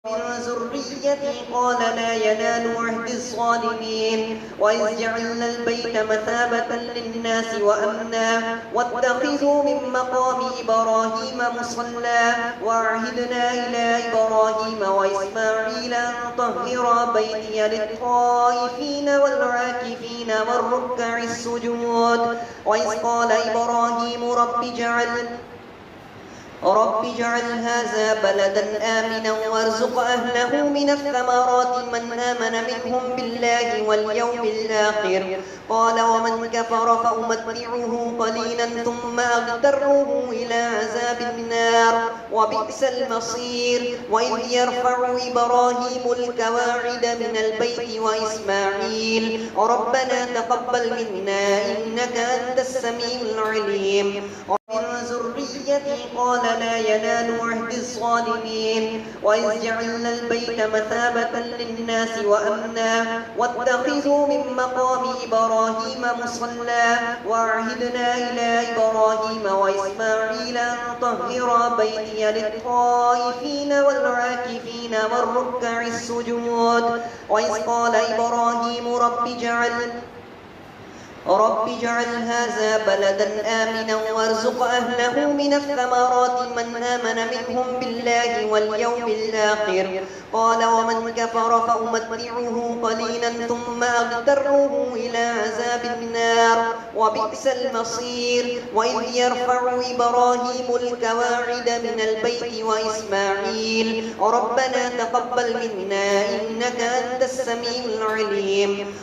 من ذريتي قال لا ينال عهد الظالمين وإذ جعلنا البيت مثابة للناس وأمنا واتخذوا من مقام إبراهيم مصلى وعهدنا إلى إبراهيم وإسماعيل أن طهرا بيتي للطائفين والعاكفين والركع السجود وإذ قال إبراهيم رب اجعل هذا بلدا آمنا وارزق أهله من الثمرات من آمن منهم بالله واليوم الآخر قال ومن كفر فأمتعه قليلا ثم أضطره إلى عذاب النار وبئس المصير وإذ يرفع إبراهيم القواعد من البيت وإسماعيل ربنا تقبل منا إنك أنت السميع العليم ومن ذريتي قال لا ينال عهد الظالمين وإذ جعلنا البيت مثابة للناس وأمنا واتخذوا من مقام إبراهيم مصلى وعهدنا إلى إبراهيم وإسماعيل أن طهرا بيتي للطائفين والعاكفين والركع السجود وإذ قال إبراهيم رب اجعل هذا بلدا آمنا وارزق أهله من الثمرات من آمن منهم بالله واليوم الآخر قال ومن كفر فأمتعه قليلا ثم أضطره إلى عذاب النار وبئس المصير وإذ يرفع إبراهيم القواعد من البيت وإسماعيل ربنا تقبل منا إنك أنت السميع العليم